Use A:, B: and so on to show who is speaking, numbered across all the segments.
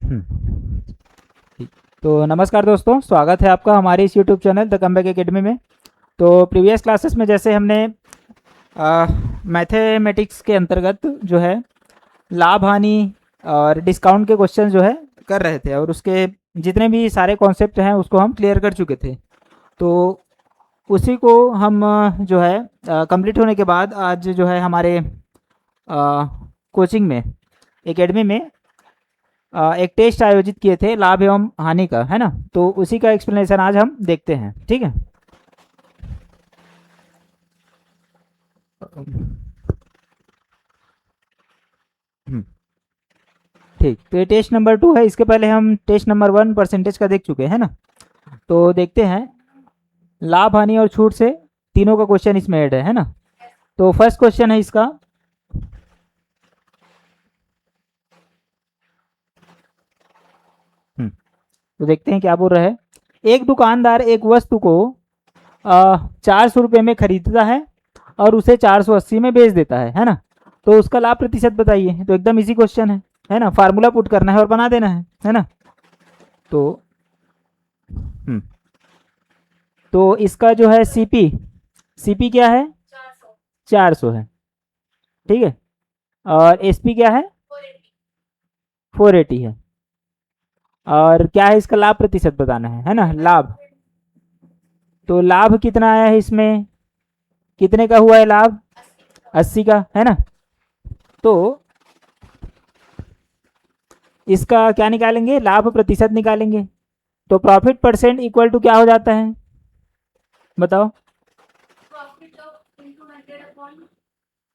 A: ठीक। तो नमस्कार दोस्तों, स्वागत है आपका हमारे इस YouTube channel the comeback academy में। तो प्रीवियस क्लासेस में जैसे हमने मैथमेटिक्स के अंतर्गत जो है लाभ हानि और डिस्काउंट के क्वेश्चन जो है कर रहे थे, और उसके जितने भी सारे कॉन्सेप्ट हैं उसको हम क्लियर कर चुके थे। तो उसी को हम जो है कंप्लीट होने के बाद आज जो है हमारे कोचिंग में एकेडमी में एक टेस्ट आयोजित किए थे लाभ एवं हानि का, है ना। तो उसी का एक्सप्लेनेशन आज हम देखते हैं, ठीक है। ठीक, तो ये टेस्ट नंबर 2 है। इसके पहले हम टेस्ट नंबर 1 परसेंटेज का देख चुके हैं ना। तो देखते हैं लाभ हानि और छूट से तीनों का क्वेश्चन इसमें ऐड है ना। तो फर्स्ट क्वेश्चन है इसका, तो देखते हैं क्या बोल रहा है। एक दुकानदार एक वस्तु को 400 रुपये में खरीदता है और उसे 480 में बेच देता है ना। तो उसका लाभ प्रतिशत बताइए। तो एकदम इजी क्वेश्चन है ना। फार्मूला पुट करना है और बना देना है ना। तो तो इसका जो है सीपी क्या है, 400 है, ठीक है। और एसपी क्या है, 480 है। और क्या है, इसका लाभ प्रतिशत बताना है ना। लाभ, तो लाभ कितना आया है इसमें, कितने का हुआ है लाभ, 80 का, है ना। तो इसका क्या निकालेंगे, लाभ प्रतिशत निकालेंगे। तो प्रॉफिट परसेंट इक्वल टू क्या हो जाता है, बताओ।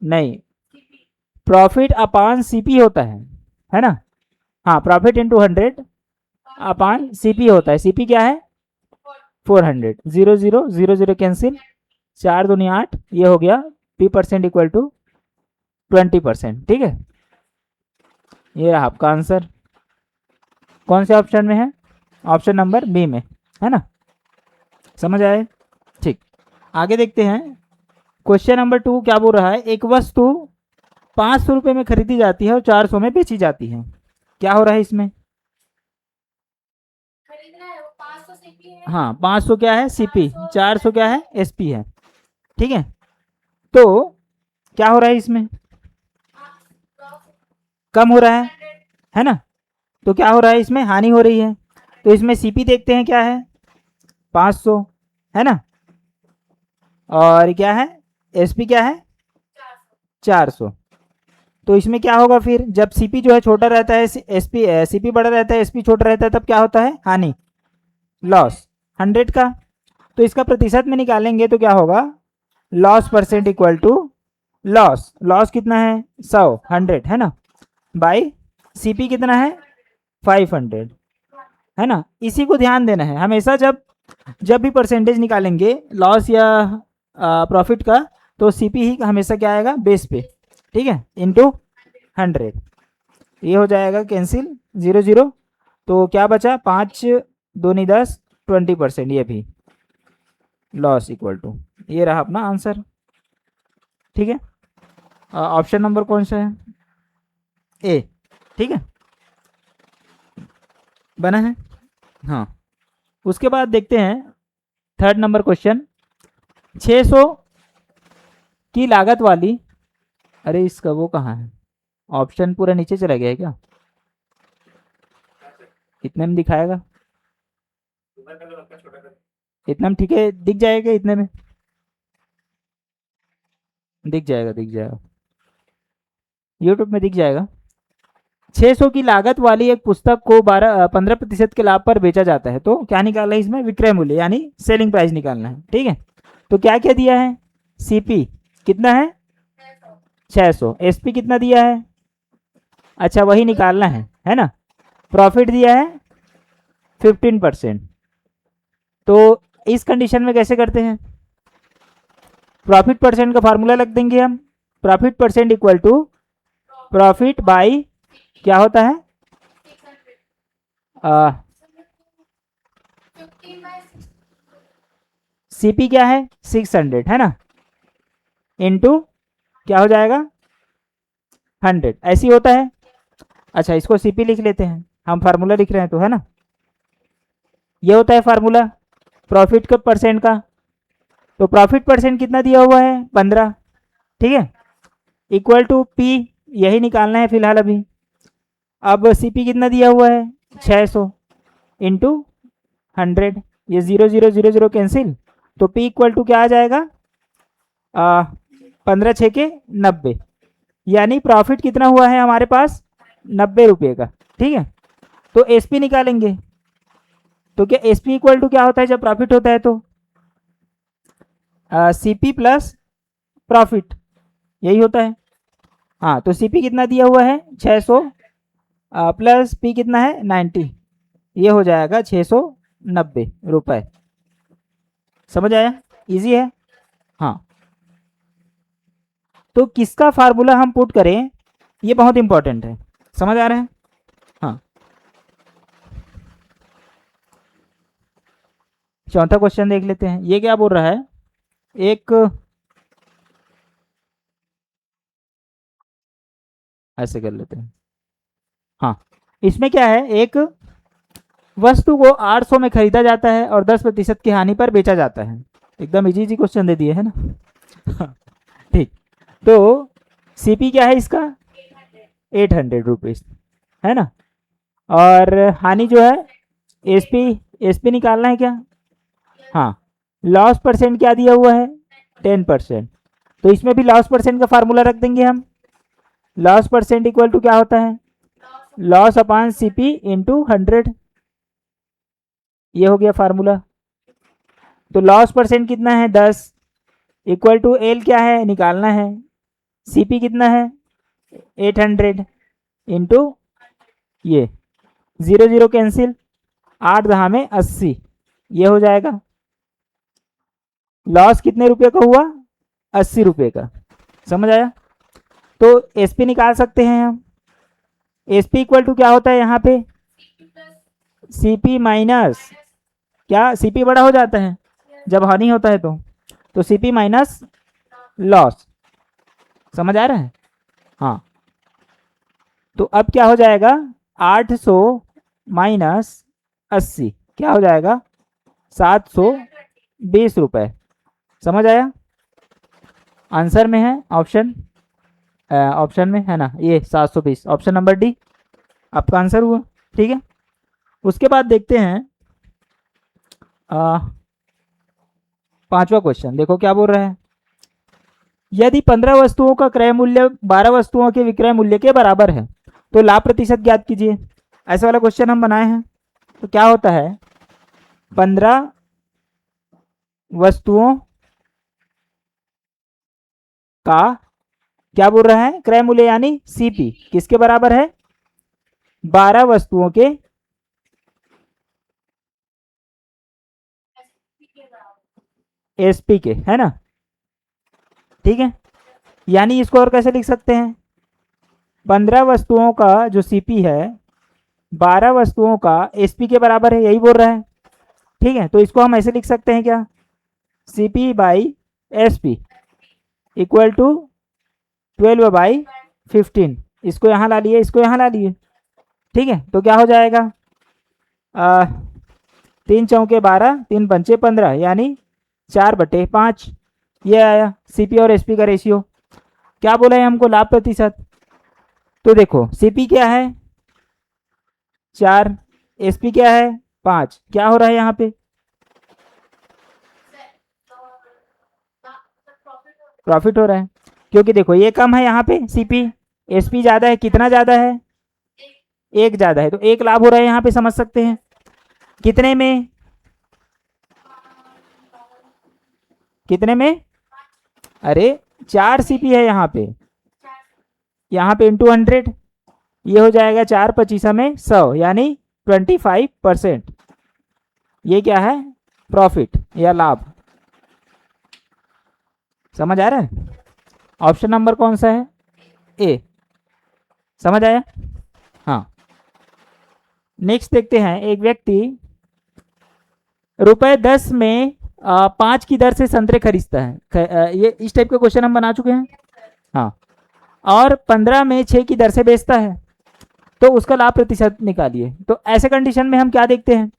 A: नहीं, प्रॉफिट अपान सीपी होता है ना। हाँ, प्रॉफिट इंटू 100 अपान सीपी होता है। सीपी क्या है, 400। 0 0 0 0 कैंसिल, 4 दूनी 8, ये हो गया पी परसेंट इक्वल टू 20%, ठीक है। ये रहा आपका आंसर। कौन से ऑप्शन में है, ऑप्शन नंबर बी में, है ना। समझ आए, ठीक। आगे देखते हैं। क्वेश्चन नंबर 2 क्या बोल रहा है। एक वस्तु 500 रुपये में खरीदी जाती है और 400 में बेची जाती है। क्या हो रहा है इसमें, हाँ 500 क्या है सीपी, 400 क्या है एसपी है, ठीक है। तो क्या हो रहा है इसमें, कम हो रहा है ना। तो क्या हो रहा है इसमें, हानि हो रही है। तो इसमें सीपी देखते हैं क्या है, 500, है ना। और क्या है, एसपी क्या है, 400। तो इसमें क्या होगा फिर, जब सीपी जो है छोटा रहता है, एसपी सीपी बड़ा रहता है, एसपी छोटा रहता है, तब क्या होता है, हानि, लॉस 100 का। तो इसका प्रतिशत में निकालेंगे तो क्या होगा, loss percent equal to loss कितना है 100 है ना, बाई सीपी कितना है 500, है ना। इसी को ध्यान देना है हमेशा। जब भी परसेंटेज निकालेंगे लॉस या प्रॉफिट का, तो सीपी ही हमेशा क्या आएगा, बेस पे, ठीक है, इंटू 100। ये हो जाएगा कैंसिल, 0 0। तो क्या बचा, 5 दूनी 10, 20%, ये भी लॉस इक्वल टू, ये रहा अपना आंसर, ठीक है। ऑप्शन नंबर कौन सा है, ए, ठीक है, बना है, हाँ। उसके बाद देखते हैं थर्ड नंबर क्वेश्चन। 600 की लागत वाली, अरे इसका वो कहाँ है, ऑप्शन पूरा नीचे चला गया है क्या, इतने में दिखाएगा, इतना में ठीक है, दिख जाएगा, इतने में दिख जाएगा, यूट्यूब में दिख जाएगा। 600 की लागत वाली एक पुस्तक को 15% के लाभ पर बेचा जाता है। तो क्या निकालना है इसमें, विक्रय मूल्य यानी सेलिंग प्राइस निकालना है, ठीक है। तो क्या क्या दिया है, सीपी कितना है 600, एसपी कितना दिया है, अच्छा वही निकालना है ना। प्रॉफिट दिया है 15%। तो इस कंडीशन में कैसे करते हैं, प्रॉफिट परसेंट का फार्मूला लग देंगे हम। Profit percent equal to profit by क्या होता है, सीपी क्या है 600, है ना, इनटू क्या हो जाएगा 100, ऐसी होता है। अच्छा, इसको सीपी लिख लेते हैं, हम फार्मूला लिख रहे हैं तो, है ना। ये होता है फार्मूला प्रॉफिट का परसेंट का। तो प्रॉफिट परसेंट कितना दिया हुआ है 15, ठीक है, इक्वल टू पी, यही निकालना है फिलहाल अभी। अब सीपी कितना दिया हुआ है 600 इंटू 100, ये 0 0 0 0 कैंसिल, तो पी इक्वल टू क्या आ जाएगा 15 छः के 90, यानी प्रॉफिट कितना हुआ है हमारे पास 90 रुपये का, ठीक है। तो एसपी निकालेंगे, तो क्या एसपी इक्वल टू क्या होता है जब प्रॉफिट होता है तो सीपी प्लस प्रॉफिट, यही होता है। हाँ, तो सीपी कितना दिया हुआ है 600 प्लस पी कितना है 90, ये हो जाएगा 690 रुपये। समझ आया, इजी है। हाँ, तो किसका फार्मूला हम पुट करें ये बहुत इंपॉर्टेंट है, समझ आ रहा है। हाँ, चौथा क्वेश्चन देख लेते हैं। ये क्या बोल रहा है, एक ऐसे कर लेते हैं। हाँ, इसमें क्या है, एक वस्तु को 800 में खरीदा जाता है और 10% की हानि पर बेचा जाता है। एकदम इजी इजी क्वेश्चन दे दिए है ना। ठीक, तो सीपी क्या है इसका 800 रुपीज़, है ना। और हानि जो है एसपी, एसपी निकालना है क्या। हाँ, लॉस परसेंट क्या दिया हुआ है 10%, तो इसमें भी लॉस परसेंट का फार्मूला रख देंगे हम। लॉस परसेंट इक्वल टू क्या होता है लॉस अपान सीपी इंटू 100, ये हो गया फार्मूला। तो लॉस परसेंट कितना है 10 इक्वल टू एल क्या है निकालना है, सीपी कितना है 800 इंटू ये 0 0 कैंसिल, 8 दहा में 80, ये हो जाएगा। लॉस कितने रुपए का हुआ 80 रुपये का, समझ आया। तो एसपी निकाल सकते हैं हम। एसपी इक्वल टू क्या होता है यहाँ पे सीपी माइनस क्या, सीपी बड़ा हो जाता है जब हानि होता है तो सीपी माइनस लॉस, समझ आ रहा है। हाँ, तो अब क्या हो जाएगा 800 माइनस 80 क्या हो जाएगा 720 रुपये, समझ आया। आंसर में है ऑप्शन, ऑप्शन में है ना ये 720, ऑप्शन नंबर डी आपका आंसर हुआ, ठीक है। उसके बाद देखते हैं पांचवा क्वेश्चन, देखो क्या बोल रहा है। यदि 15 वस्तुओं का क्रय मूल्य 12 वस्तुओं के विक्रय मूल्य के बराबर है तो लाभ प्रतिशत ज्ञात कीजिए। ऐसा वाला क्वेश्चन हम बनाए हैं। तो क्या होता है 15 वस्तुओं का क्या बोल रहा है क्रय मूल्य यानी सीपी किसके बराबर है 12 वस्तुओं के एसपी के, है ना, ठीक है। यानी इसको और कैसे लिख सकते हैं 15 वस्तुओं का जो सीपी है 12 वस्तुओं का एसपी के बराबर है, यही बोल रहा है, ठीक है। तो इसको हम ऐसे लिख सकते हैं क्या CP by SP equal to 12 by 15, इसको यहाँ ला लिए, इसको यहाँ ला लिए, ठीक है। तो क्या हो जाएगा 3 चौके 12 3 पंचे 15 यानी 4/5, ये आया सीपी और एसपी का रेशियो। क्या बोला है हमको लाभ प्रतिशत, तो देखो सीपी क्या है 4, एसपी क्या है 5, क्या हो रहा है यहाँ पे प्रॉफिट हो रहा है, क्योंकि देखो ये कम है यहाँ पे सीपी, एसपी ज़्यादा है, कितना ज़्यादा है 1 ज़्यादा है, तो 1 लाभ हो रहा है यहाँ पे, समझ सकते हैं। कितने में, कितने में, अरे 4 सीपी है यहाँ पे इंटू 100, ये हो जाएगा 4 25 में 100 यानी 25%, ये क्या है प्रॉफिट या लाभ, समझ आ रहा है। ऑप्शन नंबर कौन सा है ए, समझ आया। हाँ, नेक्स्ट देखते हैं। एक व्यक्ति ₹10 में 5 की दर से संतरे खरीदता है, ये इस टाइप के क्वेश्चन हम बना चुके हैं। हाँ, और 15 में 6 की दर से बेचता है, तो उसका लाभ प्रतिशत निकालिए। तो ऐसे कंडीशन में हम क्या देखते हैं,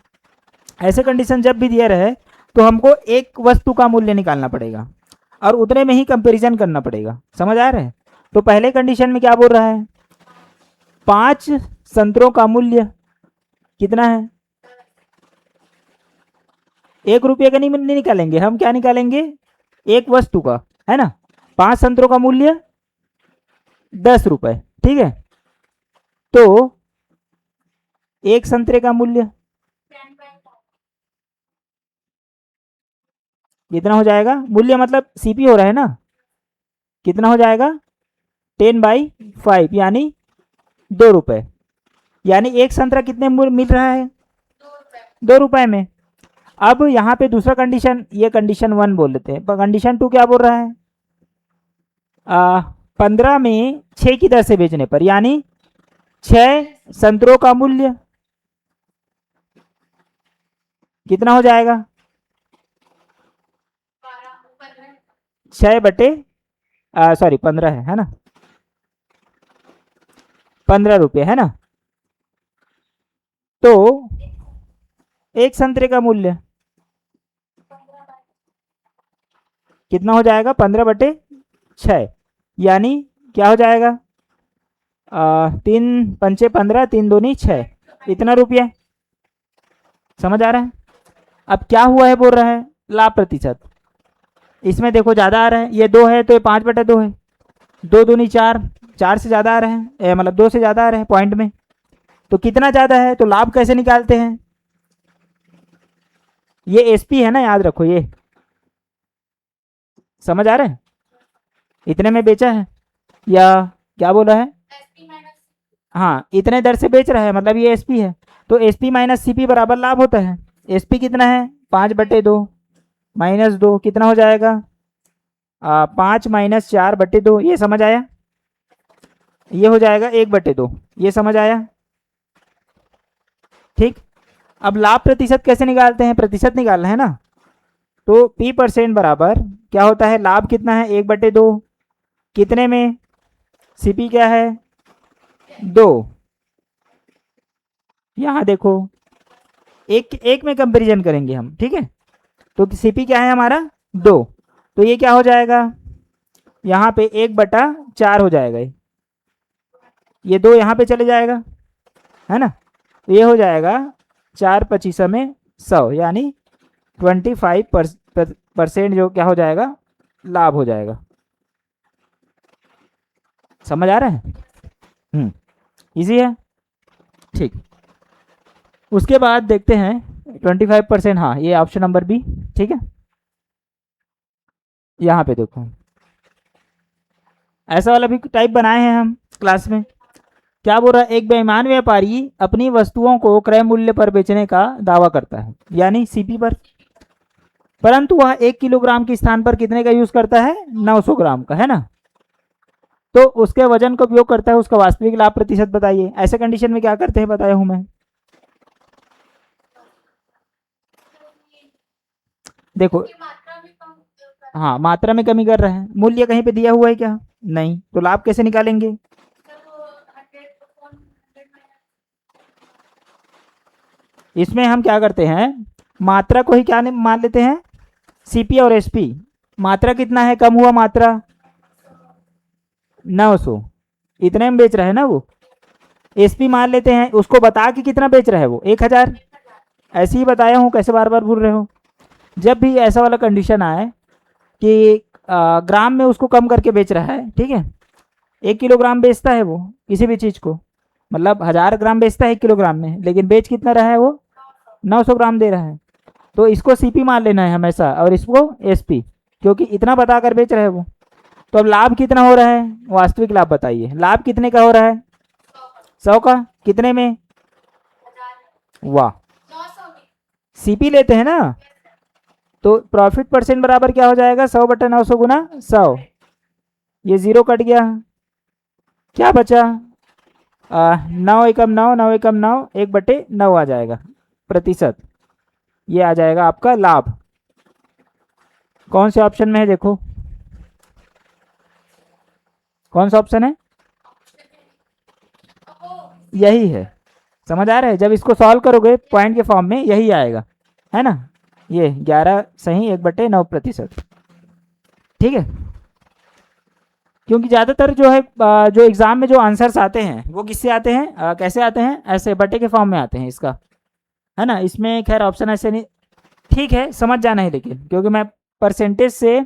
A: ऐसे कंडीशन जब भी दिया रहे तो हमको एक वस्तु का मूल्य निकालना पड़ेगा और उतने में ही कंपैरिजन करना पड़ेगा। समझ आ रहा है? तो पहले कंडीशन में क्या बोल रहा है, 5 संतरों का मूल्य कितना है, 1 रुपये का नहीं निकालेंगे हम, क्या निकालेंगे, एक वस्तु का, है ना। 5 संतरों का मूल्य 10 रुपये, ठीक है। तो एक संतरे का मूल्य कितना हो जाएगा, मूल्य मतलब सीपी हो रहा है ना, कितना हो जाएगा 10/5 यानी 2 रुपये। यानी एक संतरा कितने मिल रहा है, 2 रुपये में। अब यहाँ पे दूसरा कंडीशन, ये कंडीशन 1 बोल लेते हैं, कंडीशन 2 क्या बोल रहा है, 15 में 6 की दर से बेचने पर, यानी 6 संतरों का मूल्य कितना हो जाएगा, 15 है ना, 15 रुपये, है ना। तो एक संतरे का मूल्य कितना हो जाएगा, 15/6, यानी क्या हो जाएगा, 3×5 = 15, 3×2 = 6, इतना रुपया। समझ आ रहा है? अब क्या हुआ है बोल रहा है, लाभ प्रतिशत। इसमें देखो ज़्यादा आ रहा है, ये 2 है तो ये 5/2 है, 2×2 = 4, 4 से ज़्यादा आ रहे हैं, मतलब 2 से ज़्यादा आ रहे हैं पॉइंट में। तो कितना ज़्यादा है, तो लाभ कैसे निकालते हैं, ये एसपी है ना, याद रखो ये। समझ आ रहा है? इतने में बेचा है या क्या बोला है, हाँ इतने दर से बेच रहा है, मतलब ये एसपी है। तो एसपी माइनस सीपी बराबर लाभ होता है। एसपी कितना है, 5/2 -2 कितना हो जाएगा, 5 - 4/2, ये समझ आया, ये हो जाएगा 1/2, ये समझ आया, ठीक। अब लाभ प्रतिशत कैसे निकालते हैं, प्रतिशत निकालना है ना। तो P% बराबर क्या होता है, लाभ कितना है 1/2, कितने में, सीपी क्या है 2। यहाँ देखो एक एक में कंपैरिजन करेंगे हम, ठीक है। तो सीपी क्या है हमारा 2, तो ये क्या हो जाएगा, यहाँ पे 1/4 हो जाएगा, ये 2 यहाँ पे चले जाएगा, है ना। तो ये हो जाएगा 4×25 = 100, यानी 25% जो क्या हो जाएगा, लाभ हो जाएगा। समझ आ रहा है? इजी है, ठीक। उसके बाद देखते हैं 25%, हाँ ये ऑप्शन नंबर बी, ठीक है। यहाँ पे देखो ऐसा वाला भी टाइप बनाए हैं हम क्लास में। क्या बोल रहा है, एक बेईमान व्यापारी अपनी वस्तुओं को क्रय मूल्य पर बेचने का दावा करता है, यानी सीपी पर, परंतु वह 1 किलोग्राम के स्थान पर कितने का यूज करता है, 900 ग्राम का, है ना। तो उसके वजन का उपयोग करता है, उसका वास्तविक लाभ प्रतिशत बताइए। ऐसे कंडीशन में क्या करते हैं बताया हूं मैं, देखो हाँ मात्रा में कमी कर रहा है, मूल्य कहीं पे दिया हुआ है क्या, नहीं, तो लाभ कैसे निकालेंगे, इसमें हम क्या करते हैं, मात्रा को ही क्या मान लेते हैं, सीपी और एसपी। मात्रा कितना है, कम हुआ मात्रा 900, इतने में बेच रहा है ना वो। एसपी मान लेते हैं, उसको बता के कितना बेच रहा है वो 1000, ऐसे ही बताया हूँ, कैसे बार बार भूल रहे हो। जब भी ऐसा वाला कंडीशन आए कि ग्राम में उसको कम करके बेच रहा है, ठीक है, 1 किलोग्राम बेचता है वो किसी भी चीज़ को, मतलब 1000 ग्राम बेचता है 1 किलोग्राम में, लेकिन बेच कितना रहा है वो 900 ग्राम दे रहा है। तो इसको सीपी मान लेना है हमेशा, और इसको एसपी, क्योंकि इतना बताकर बेच रहा है वो। तो अब लाभ कितना हो रहा है, वास्तविक लाभ बताइए, लाभ कितने का हो रहा है, 100 का, कितने में, वाह, सीपी लेते हैं ना। तो प्रॉफिट परसेंट बराबर क्या हो जाएगा, 100/900 गुना 100, ये 0 कट गया, क्या बचा, 9×1 = 9, 9×1 = 9, 1/9 आ जाएगा प्रतिशत, ये आ जाएगा आपका लाभ। कौन से ऑप्शन में है देखो, कौन सा ऑप्शन है, यही है, समझ आ रहा है। जब इसको सॉल्व करोगे पॉइंट के फॉर्म में यही आएगा, है ना, ये 11 सही 1/9%। ठीक है, क्योंकि ज़्यादातर जो है जो एग्ज़ाम में जो आंसर्स आते हैं वो किससे आते हैं, कैसे आते हैं, ऐसे बटे के फॉर्म में आते हैं इसका, है ना। इसमें खैर ऑप्शन ऐसे नहीं, ठीक है समझ जाना है, लेकिन क्योंकि मैं परसेंटेज से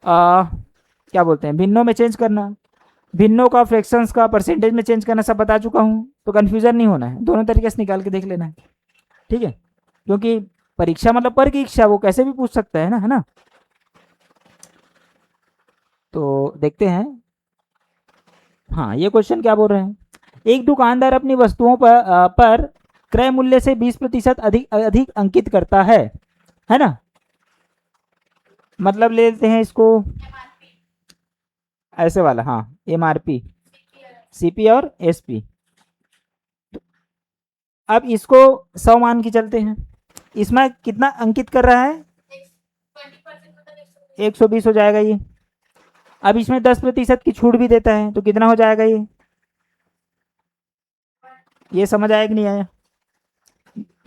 A: क्या बोलते हैं भिन्नों में चेंज करना, भिन्नों का फ्रैक्शंस का परसेंटेज में चेंज करना सब बता चुका हूँ, तो कन्फ्यूज़न नहीं होना है, दोनों तरीके से निकाल के देख लेना है। ठीक है, क्योंकि परीक्षा मतलब पर की इच्छा, वो कैसे भी पूछ सकता है ना। तो देखते हैं, हाँ ये क्वेश्चन क्या बोल रहे हैं। एक दुकानदार अपनी वस्तुओं पर क्रय मूल्य से 20% अधिक अधिक अंकित करता है ना। मतलब ले लेते हैं इसको ऐसे वाला, हाँ MRP, CP और SP। अब इसको 100 मान के चलते हैं, इसमें कितना अंकित कर रहा है, 120 हो जाएगा ये। अब इसमें 10% की छूट भी देता है, तो कितना हो जाएगा ये समझ आया कि नहीं आया।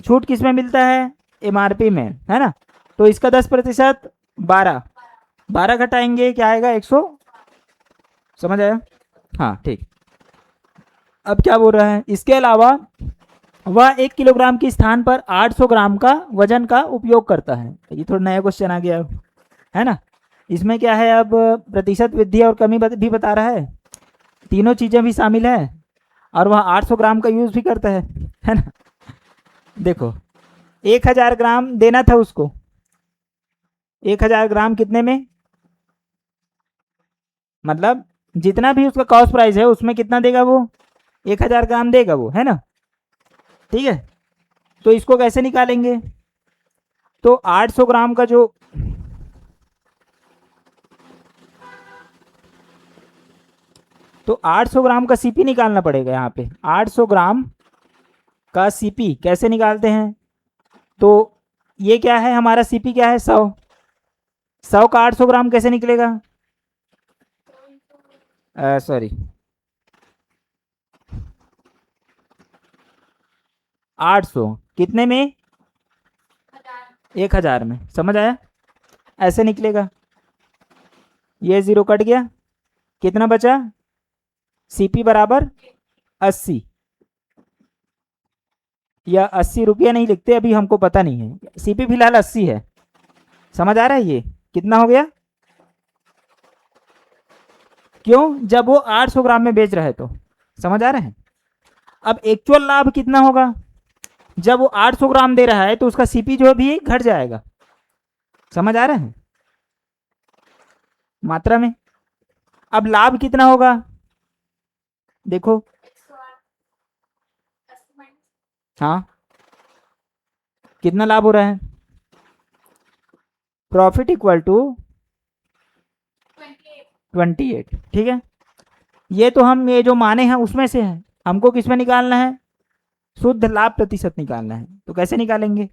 A: छूट किस में मिलता है, MRP में, है ना। तो इसका 10% 12 घटाएंगे क्या आएगा 100, समझ आया, हाँ ठीक। अब क्या बोल रहा है, इसके अलावा वह 1 किलोग्राम के स्थान पर 800 ग्राम का वजन का उपयोग करता है। ये थोड़ा नया क्वेश्चन आ गया है ना। इसमें क्या है, अब प्रतिशत वृद्धि और कमी भी बता रहा है, तीनों चीज़ें भी शामिल है, और वह 800 ग्राम का यूज़ भी करता है ना। देखो 1000 ग्राम देना था उसको, 1000 ग्राम कितने में, मतलब जितना भी उसका कॉस्ट प्राइस है उसमें कितना देगा वो, 1000 ग्राम देगा वो, है ना। ठीक है, तो इसको कैसे निकालेंगे, तो 800 ग्राम का जो, तो 800 ग्राम का CP निकालना पड़ेगा यहाँ पे। 800 ग्राम का CP कैसे निकालते हैं, तो ये क्या है हमारा CP क्या है 100 का 800 ग्राम कैसे निकलेगा, सॉरी 800 कितने में, 1000 में, समझ आया, ऐसे निकलेगा। ये 0 कट गया, कितना बचा, CP बराबर 80, या 80 रुपया नहीं लिखते अभी, हमको पता नहीं है, CP फिलहाल 80 है, समझ आ रहा है। ये कितना हो गया, क्यों, जब वो 800 ग्राम में बेच रहा है, तो समझ आ रहा है। अब एक्चुअल लाभ कितना होगा, जब वो 800 ग्राम दे रहा है तो उसका CP जो भी घट जाएगा, समझ आ रहा है, मात्रा में। अब लाभ कितना होगा, देखो, हाँ कितना लाभ हो रहा है, प्रॉफिट इक्वल टू 28। ठीक है, ये तो हम ये जो माने हैं उसमें से है, हमको किस में निकालना है, शुद्ध लाभ प्रतिशत निकालना है। तो कैसे निकालेंगे,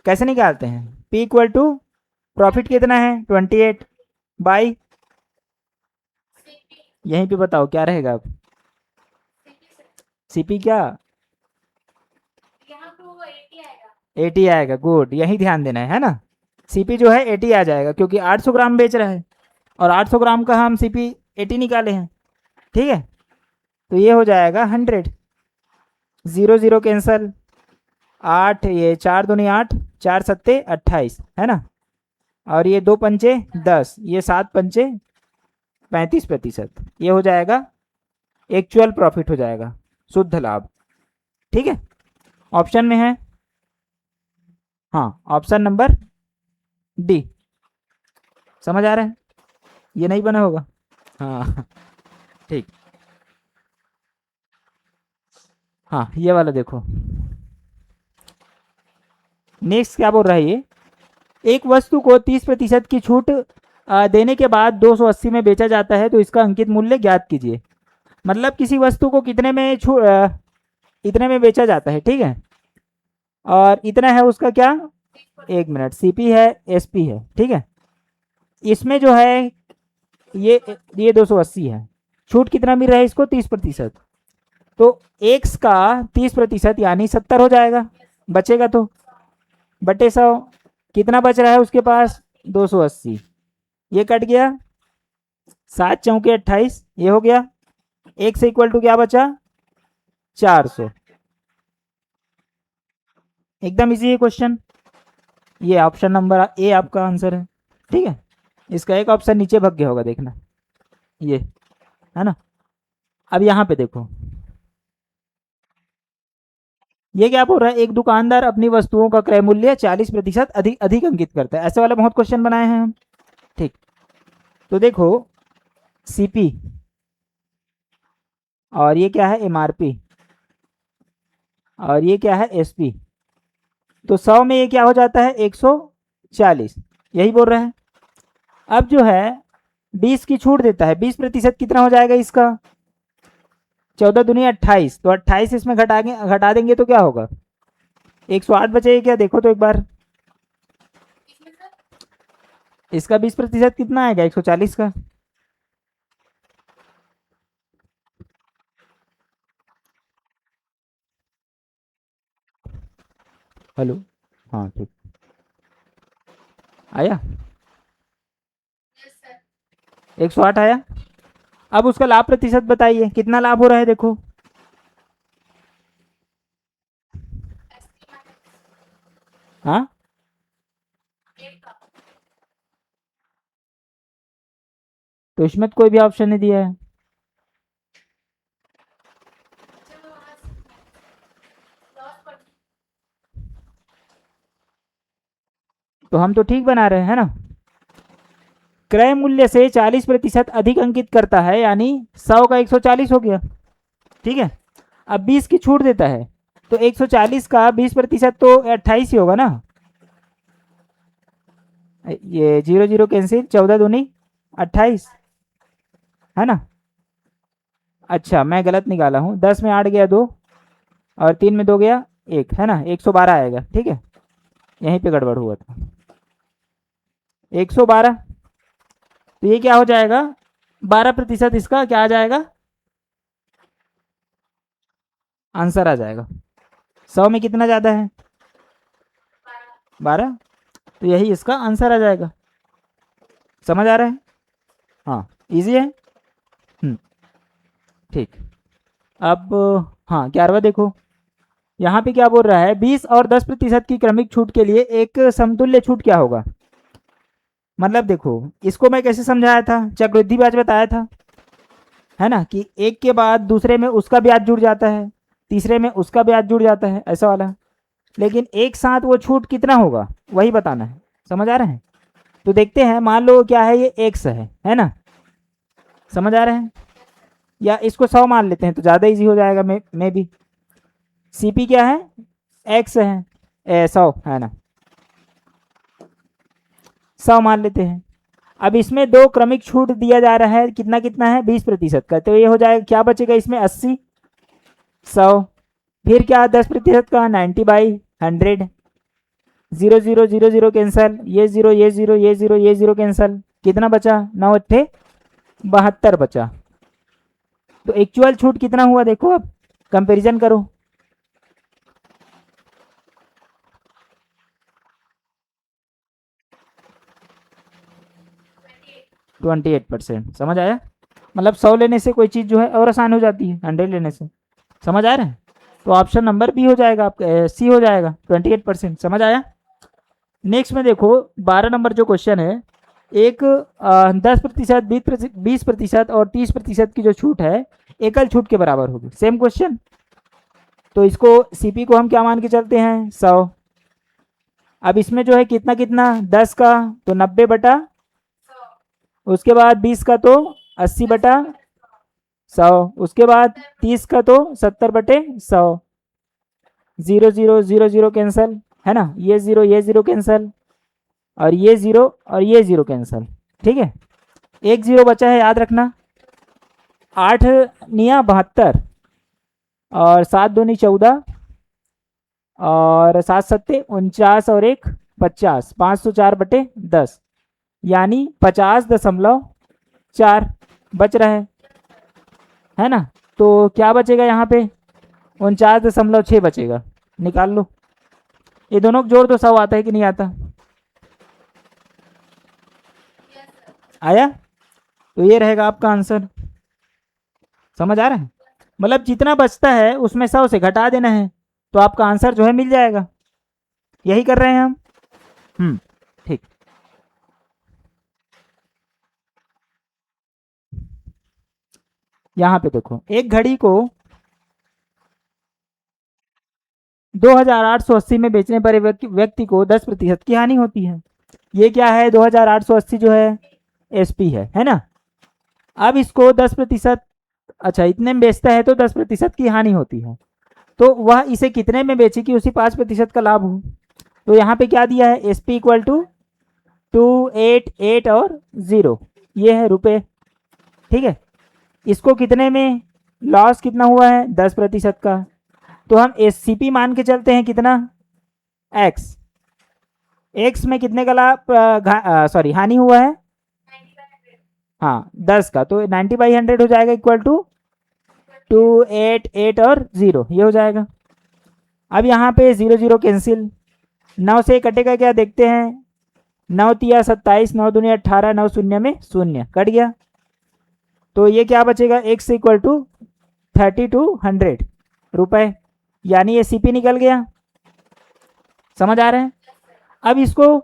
A: कैसे निकालते हैं, P इक्वल टू प्रॉफिट कितना है 28 बाई, यहीं पे बताओ क्या रहेगा अब, CP क्या 80 आएगा, गुड, यही ध्यान देना है ना। CP जो है 80 आ जाएगा, क्योंकि 800 ग्राम बेच रहा है और 800 ग्राम का हम CP 80 निकाले हैं। ठीक है, तो ये हो जाएगा 100, 0 0 कैंसल, 8 ये 4 दूनी 8, 4 सत्ते 28, है ना, और ये 2 पंचे 10, ये 7 पंचे 35%, ये हो जाएगा एक्चुअल प्रॉफिट, हो जाएगा शुद्ध लाभ। ठीक है, ऑप्शन में है, हाँ ऑप्शन नंबर D, समझ आ रहा है, ये नहीं बना होगा, हाँ ठीक, हाँ ये वाला देखो, नेक्स्ट क्या बोल रहा है ये, एक वस्तु को 30% की छूट देने के बाद 280 में बेचा जाता है, तो इसका अंकित मूल्य ज्ञात कीजिए। मतलब किसी वस्तु को कितने में इतने में बेचा जाता है, ठीक है, और इतना है उसका क्या, 1 मिनट, CP है SP है, ठीक है, इसमें जो है ये 280 है, छूट कितना मिल रहा है इसको 30%, तो x का 30% यानी 70 हो जाएगा, बचेगा तो बटे 100, कितना बच रहा है उसके पास 280, ये कट गया, 7 चौके 28, ये हो गया, x इक्वल टू क्या बचा 400। एकदम इजी है क्वेश्चन, ये ऑप्शन नंबर ए आपका आंसर है। ठीक है, इसका एक ऑप्शन नीचे भग गया होगा, देखना ये है ना। अब यहाँ पे देखो, ये क्या बोल रहा है, एक दुकानदार अपनी वस्तुओं का क्रय मूल्य 40% अधिक अधिक अंकित करता है। ऐसे वाला बहुत क्वेश्चन बनाए हैं हम। ठीक, तो देखो सीपी और ये क्या है एमआरपी और ये क्या है एसपी, तो 100 में ये क्या हो जाता है 140, यही बोल रहा है। अब जो है 20 की छूट देता है, 20% कितना हो जाएगा इसका 14 दूनी 28, तो 28 इसमें घटा देंगे तो क्या होगा 108 बचेगा क्या, देखो तो एक बार, इसका 20% कितना आएगा 140 का। हेलो, हाँ ठीक, आया 108 आया। अब उसका लाभ प्रतिशत बताइए कितना लाभ हो रहा है, देखो हाँ, तो इसमें तो कोई भी ऑप्शन नहीं दिया है। तो हम तो ठीक बना रहे हैं ना, क्रय मूल्य से 40% अधिक अंकित करता है, यानी 100 का 140 हो गया। ठीक है, अब 20 की छूट देता है, तो 140 का 20% तो 28 ही होगा ना, ये 0 0 कैंसिल, 14 दूनी 28 है ना। अच्छा मैं गलत निकाला हूँ, 10 में 8 गया 2 और 3 में 2 गया 1, है ना, 112 आएगा। ठीक है, यहीं पे गड़बड़ हुआ था, 112, तो ये क्या हो जाएगा 12% इसका क्या आ जाएगा आंसर आ जाएगा। 100 में कितना ज़्यादा है 12, तो यही इसका आंसर आ जाएगा। समझ आ रहा है, हाँ इजी है। ठीक, अब हाँ 11वां देखो, यहाँ पे क्या बोल रहा है 20 और 10% की क्रमिक छूट के लिए एक समतुल्य छूट क्या होगा। मतलब देखो इसको मैं कैसे समझाया था, चक्रवृद्धि ब्याज बताया था, है ना, कि एक के बाद दूसरे में उसका ब्याज जुड़ जाता है, तीसरे में उसका ब्याज जुड़ जाता है, ऐसा वाला। लेकिन एक साथ वो छूट कितना होगा वही बताना है। समझ आ रहे हैं, तो देखते हैं, मान लो क्या है ये एक्स है ना, समझ आ रहे हैं, या इसको 100 मान लेते हैं तो ज़्यादा इजी हो जाएगा मे भी। सीपी क्या है एक्स है, 100 है ना, 100 मान लेते हैं। अब इसमें दो क्रमिक छूट दिया जा रहा है, कितना कितना है 20% का, तो ये हो जाएगा क्या बचेगा इसमें 80, 100, फिर क्या 10% का 90/100, 0 0 0 0 कैंसल, ये 0 ये 0 ये 0 ये 0 कैंसल, कितना बचा 9 अट्ठे 72 बचा। तो एक्चुअल छूट कितना हुआ देखो, अब कंपैरिजन करो, 28%। समझ आया, मतलब 100 लेने से कोई चीज़ जो है और आसान हो जाती है 100 लेने से। समझ आ रहा है, तो ऑप्शन नंबर बी हो जाएगा आपका, सी हो जाएगा 28%। समझ आया। नेक्स्ट में देखो 12 नंबर जो क्वेश्चन है, एक 10%, 20% और 30% की जो छूट है एकल छूट के बराबर होगी, सेम क्वेश्चन। तो इसको सीपी को हम क्या मान के चलते हैं 100। अब इसमें जो है कितना कितना 10 का तो 90/, उसके बाद 20 का तो 80/100, उसके बाद 30 का तो 70/100, 0 0 0 0 कैंसल, है ना, ये 0 ये 0 कैंसल और ये 0 और ये 0 कैंसल। ठीक है, एक 0 बचा है याद रखना, 8 निया 72 और 7 दूनी 14 और 7 सत्ते 49 और 1 50, 504/10, यानी 50.4 बच रहा है ना। तो क्या बचेगा यहाँ पे 49.6 बचेगा, निकाल लो। ये दोनों को जोड़ दो, 100 आता है कि नहीं आता? आया? तो ये रहेगा आपका आंसर। समझ आ रहा है? मतलब जितना बचता है उसमें 100 से घटा देना है, तो आपका आंसर जो है मिल जाएगा। यही कर रहे हैं हम। ठीक। यहाँ पे देखो, एक घड़ी को 2880 में बेचने पर व्यक्ति को 10% की हानि होती है। ये क्या है? 2880 जो है एसपी है ना। अब इसको 10%, अच्छा इतने में बेचता है तो 10% की हानि होती है, तो वह इसे कितने में बेचे कि उसी 5% का लाभ हो? तो यहाँ पे क्या दिया है? एस पी इक्वल टू 288 और 0, ये है रुपए। ठीक है, इसको कितने में लॉस कितना हुआ है? 10% का। तो हम एस सी पी मान के चलते हैं कितना? एक्स। एक्स में कितने का लाभ, सॉरी हानि हुआ है? हाँ 10 का, तो 90/100 हो जाएगा इक्वल टू 288 और 0, ये हो जाएगा। अब यहाँ पे 0 0 कैंसिल, 9 से कटेगा क्या देखते हैं? 9 तिया 27, 9 दूनी 18, 9 शून्य में शून्य कट गया, तो ये क्या बचेगा? एक्स इक्वल टू 3200 रुपए, यानी ये सीपी निकल गया। समझ आ रहा है? अब इसको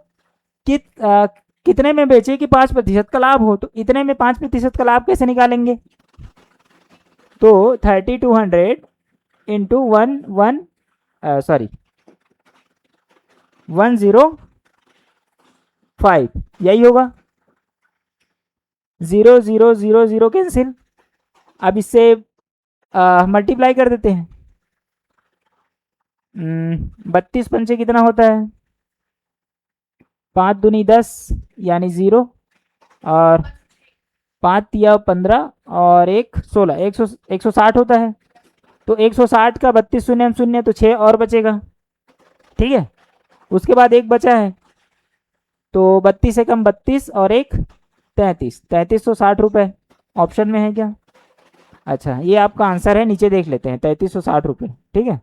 A: कितने में बेचे कि 5% का लाभ हो? तो इतने में 5% का लाभ कैसे निकालेंगे? तो 3200 इंटू 105, यही होगा। 0 0 0 0 कैंसिल, अब इससे मल्टीप्लाई कर देते हैं। 32 पंचे कितना होता है? 5 दूनी 10 यानी 0, और 5 तिया 15 और 1 16, 160 होता है। तो 160 का 32 शून्य शून्य, तो 6 और बचेगा। ठीक है, उसके बाद एक बचा है, तो 32 से कम 32 और 1 33, 3360 रुपये ऑप्शन में है क्या? अच्छा, ये आपका आंसर है, नीचे देख लेते हैं 3360 रुपये। ठीक है,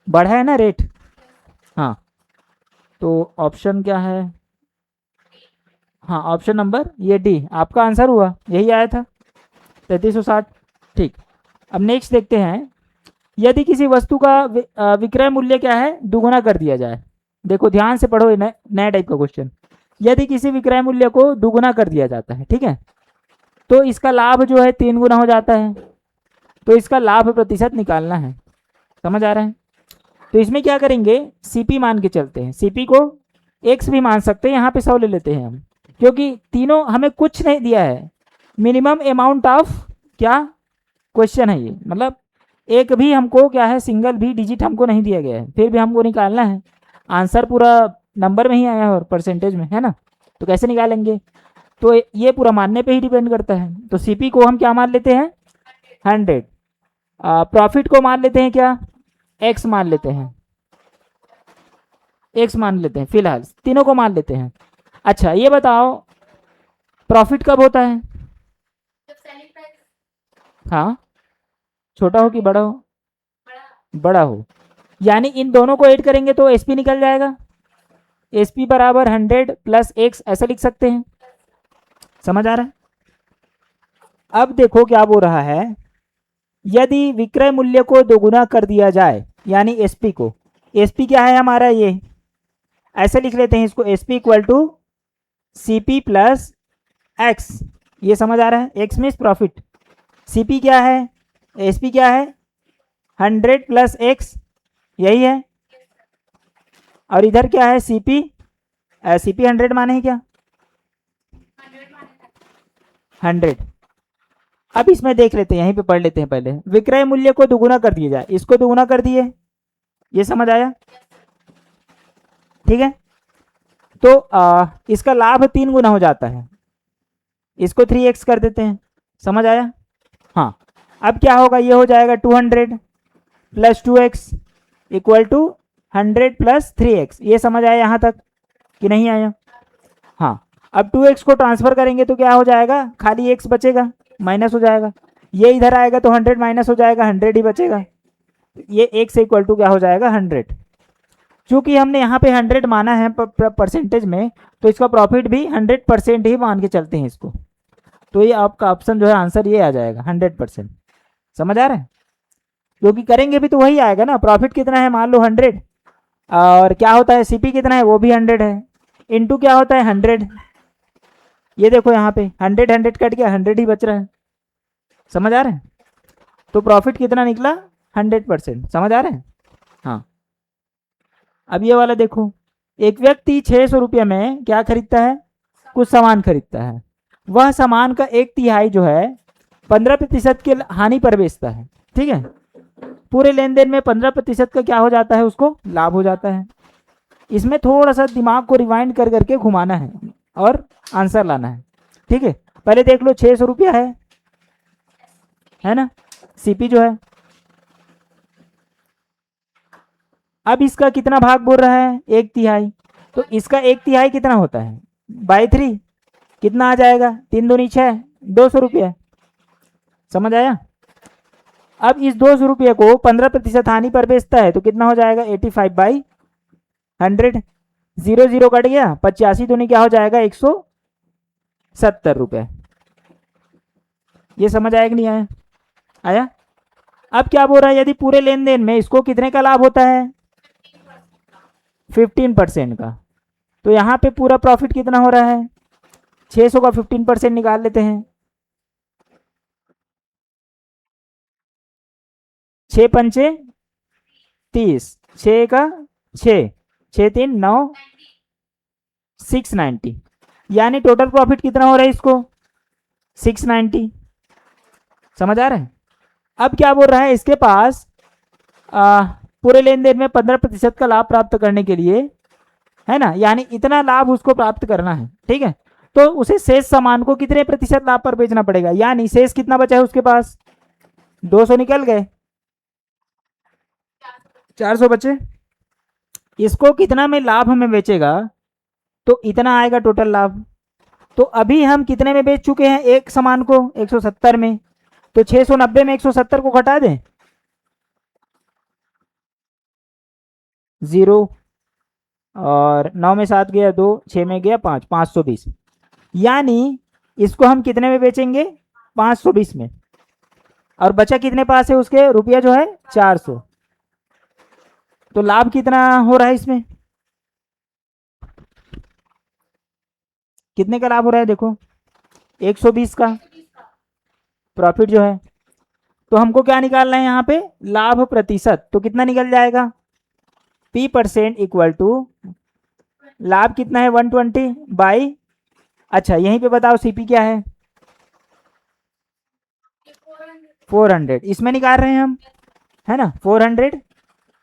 A: बढ़ा है ना रेट? हाँ, तो ऑप्शन क्या है? हाँ, ऑप्शन नंबर ये डी आपका आंसर हुआ, यही आया था 3360। ठीक, अब नेक्स्ट देखते हैं, यदि किसी वस्तु का विक्रय मूल्य क्या है? दुगुना कर दिया जाए। देखो ध्यान से पढ़ो, नया टाइप का क्वेश्चन। यदि किसी विक्रय मूल्य को दुगुना कर दिया जाता है, ठीक है, तो इसका लाभ जो है 3 गुना हो जाता है, तो इसका लाभ प्रतिशत निकालना है। समझ आ रहा है? तो इसमें क्या करेंगे? सीपी मान के चलते हैं। सीपी को एक्स भी मान सकते हैं, यहाँ पे 100 ले लेते हैं हम, क्योंकि तीनों हमें कुछ नहीं दिया है। मिनिमम अमाउंट ऑफ क्या क्वेश्चन है ये, मतलब एक भी हमको क्या है, सिंगल भी डिजिट हमको नहीं दिया गया है, फिर भी हमको निकालना है। आंसर पूरा नंबर में ही आया है और परसेंटेज में है ना, तो कैसे निकालेंगे? तो ये पूरा मानने पे ही डिपेंड करता है। तो सीपी को हम क्या मान लेते हैं? 100। प्रॉफिट को मान लेते हैं क्या? एक्स मान लेते हैं, एक्स मान लेते हैं, फिलहाल तीनों को मान लेते हैं। अच्छा ये बताओ, प्रॉफिट कब होता है? हाँ, छोटा हो कि बड़ा हो? बड़ा हो, यानी इन दोनों को ऐड करेंगे तो एसपी निकल जाएगा। एसपी बराबर 100 प्लस एक्स, ऐसा लिख सकते हैं। समझ आ रहा है? अब देखो क्या बोल रहा है, यदि विक्रय मूल्य को दोगुना कर दिया जाए, यानी एसपी को, एसपी क्या है हमारा? ये ऐसे लिख लेते हैं इसको, SP equal to CP plus X. ये समझ आ रहा है? एक्स मीन्स प्रॉफिट, सीपी क्या है, एसपी क्या है? 100 प्लस एक्स, यही है। और इधर क्या है? सीपी, सीपी 100 माने है क्या? 100। अब इसमें देख लेते हैं, यहीं पे पढ़ लेते हैं पहले। विक्रय मूल्य को दुगुना कर दिया जाए, इसको दुगुना कर दिए, ये समझ आया? ठीक है, तो इसका लाभ 3 गुना हो जाता है, इसको 3x कर देते हैं। समझ आया? हाँ, अब क्या होगा? ये हो जाएगा 200 plus 2x equal to 100 plus 3x। ये समझ आया यहाँ तक कि नहीं आया? हाँ, अब 2x को ट्रांसफर करेंगे तो क्या हो जाएगा, खाली x बचेगा, माइनस हो जाएगा। ये इधर आएगा तो 100 माइनस हो जाएगा, 100 ही बचेगा। ये x इक्वल टू क्या हो जाएगा, 100। चूंकि हमने यहाँ पे 100 माना है परसेंटेज में, तो इसका प्रॉफिट भी 100% ही मान के चलते हैं इसको। तो ये आपका ऑप्शन जो है आंसर ये आ जाएगा 100%। समझ आ रहा है, क्योंकि करेंगे भी तो वही आएगा ना। प्रॉफिट कितना है, मान लो 100, और क्या होता है सीपी कितना है, वो भी 100 है, इनटू क्या होता है 100। ये देखो यहाँ पे 100 100 कट गया, 100 ही बच रहा है। समझ आ रहा है, तो प्रॉफिट कितना निकला, 100%। समझ आ रहा है। हाँ, अब ये वाला देखो, एक व्यक्ति 600 रुपये में क्या खरीदता है, कुछ सामान खरीदता है। वह सामान का 1/3 जो है 15% के हानि पर बेचता है। ठीक है, पूरे लेन देन में 15% का क्या हो जाता है, उसको लाभ हो जाता है। इसमें थोड़ा सा दिमाग को रिवाइंड कर करके घुमाना है और आंसर लाना है। ठीक है, पहले देख लो 600 रुपया है ना, सीपी जो है। अब इसका कितना भाग बोल रहा है, 1/3, तो इसका 1/3 कितना होता है, बाई 3, कितना आ जाएगा, 3 दूनी 6, 200 रुपया। समझ आया। अब इस 200 रुपये को 15% हानि पर बेचता है तो कितना हो जाएगा, 85/100। 0 0 कट गया, 85 दूनी क्या हो जाएगा, 170 रुपये। ये समझ आया कि नहीं आया, आया। अब क्या बोल रहा है, यदि पूरे लेन देन में इसको कितने का लाभ होता है, 15% का। तो यहाँ पे पूरा प्रॉफिट कितना हो रहा है, 600 का 15% निकाल लेते हैं। 6 पंचे 30, 6 का 6, 6 3 9, 690, यानी टोटल प्रॉफिट कितना हो रहा है इसको, 690। समझ आ रहा है। अब क्या बोल रहा है, इसके पास पूरे लेन देन में 15% का लाभ प्राप्त करने के लिए, है ना, यानी इतना लाभ उसको प्राप्त करना है। ठीक है, तो उसे शेष सामान को कितने प्रतिशत लाभ पर बेचना पड़ेगा, यानी शेष कितना बचा है उसके पास, 200 निकल गए, 400 बचे। इसको कितना में लाभ हमें बेचेगा, तो इतना आएगा टोटल लाभ। तो अभी हम कितने में बेच चुके हैं एक सामान को, 170 में। तो 690 में 170 को घटा दें, 0, और 9 में 7 गया 2, 6 में गया 5, 520। यानी इसको हम कितने में बेचेंगे, 520 में। और बचा कितने पास है उसके, रुपया जो है 400। तो लाभ कितना हो रहा है इसमें, कितने का लाभ हो रहा है, देखो 120 का प्रॉफिट जो है। तो हमको क्या निकालना है यहाँ पे, लाभ प्रतिशत। तो कितना निकल जाएगा, P% इक्वल टू लाभ कितना है, 120 बाई, अच्छा यहीं पे बताओ सीपी क्या है, 400। इसमें निकाल रहे हैं हम, है ना, 400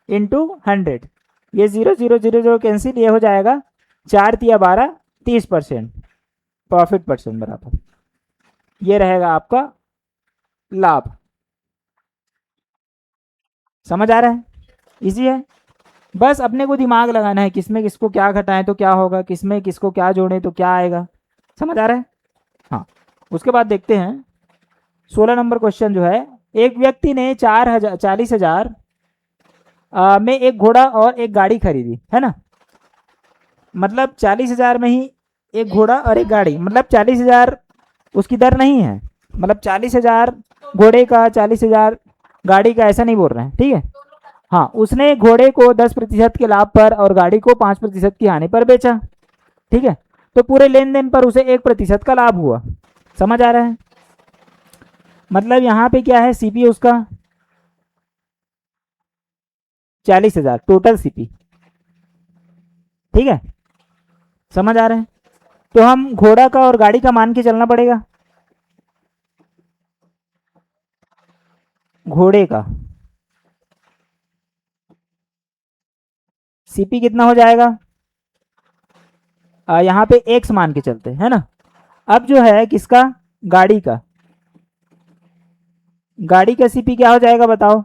A: इंटू 100। ये 0 0 0 0 कैंसिल, ये हो जाएगा 4 तिया 12, 30% प्रॉफिट परसेंट बराबर। ये रहेगा आपका लाभ। समझ आ रहा है, इजी है। बस अपने को दिमाग लगाना है, किसमें किसको क्या घटाएं तो क्या होगा, किसमें किसको क्या जोड़ें तो क्या आएगा। समझ आ रहा है। हाँ, उसके बाद देखते हैं 16 नंबर क्वेश्चन जो है, एक व्यक्ति ने 40,000 में एक घोड़ा और एक गाड़ी खरीदी, है ना। मतलब 40,000 में ही एक घोड़ा और एक गाड़ी, मतलब 40,000 उसकी दर नहीं है, मतलब 40,000 घोड़े का, 40,000 गाड़ी का, ऐसा नहीं बोल रहे हैं। ठीक है, हाँ, उसने घोड़े को 10% के लाभ पर और गाड़ी को 5% की हानि पर बेचा। ठीक है, तो पूरे लेन देन पर उसे 1% का लाभ हुआ। समझ आ रहा है, मतलब यहाँ पे क्या है, सीपी उसका 40,000 टोटल सीपी। ठीक है, समझ आ रहा है। तो हम घोड़ा का और गाड़ी का मान के चलना पड़ेगा। घोड़े का सीपी कितना हो जाएगा, यहाँ पे एक्स मान के चलते हैं, है ना। अब जो है किसका, गाड़ी का, गाड़ी का सीपी क्या हो जाएगा बताओ,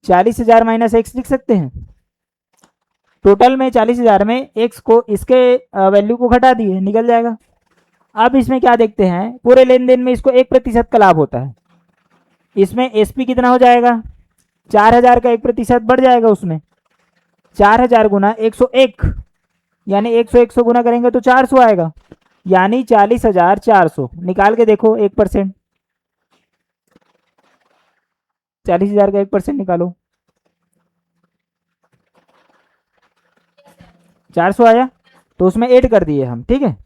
A: 40,000 माइनस एक्स लिख सकते हैं। टोटल में 40,000 में एक्स को इसके वैल्यू को घटा दिए, निकल जाएगा। अब इसमें क्या देखते हैं, पूरे लेन देन में इसको 1% का लाभ होता है। इसमें एसपी कितना हो जाएगा, 4,000 का 1% बढ़ जाएगा उसमें, 4,000 गुना 101, यानी 100 गुना करेंगे तो 400 आएगा, यानी 40,400। निकाल के देखो 1%, 40,000 का 1% निकालो, 400 आया, तो उसमें ऐड कर दिए हम, ठीक है।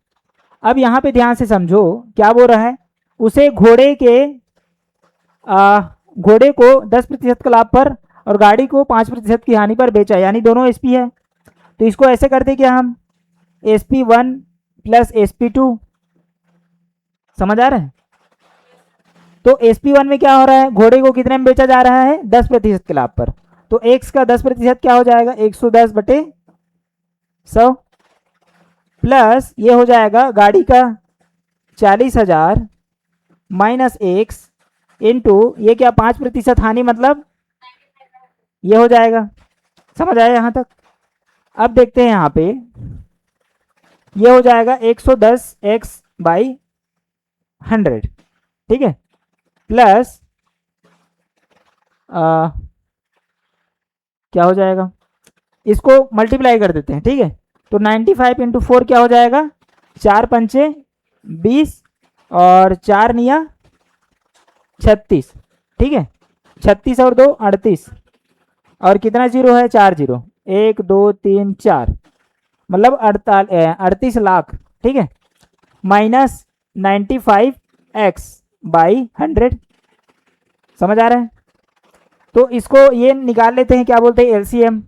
A: अब यहाँ पे ध्यान से समझो क्या बोल रहा है, उसे घोड़े को 10% का लाभ पर और गाड़ी को 5% की हानि पर बेचा, यानी दोनों एसपी है। तो इसको ऐसे करते क्या हम, SP1 प्लस SP2, समझ आ रहा है। तो SP1 में क्या हो रहा है, घोड़े को कितने में बेचा जा रहा है, 10% के लाभ पर, तो एक्स का 10% क्या हो जाएगा, 110/100 प्लस ये हो जाएगा गाड़ी का 40,000 माइनस एक्स इंटू ये क्या 5% हानि, मतलब ये हो जाएगा। समझ आया यहाँ तक। अब देखते हैं यहाँ पे, ये हो जाएगा 110x/100, ठीक है, प्लस क्या हो जाएगा, इसको मल्टीप्लाई कर देते हैं, ठीक है। तो 95 इंटू 4 क्या हो जाएगा, 4×5 20 और 4×9 36, ठीक है, 36 और 2 38, और कितना जीरो है, 4 जीरो, 1 2 3 4, मतलब 38 लाख, ठीक है, माइनस 95x/100। समझ आ रहा है। तो इसको ये निकाल लेते हैं, क्या बोलते हैं, एलसीएम।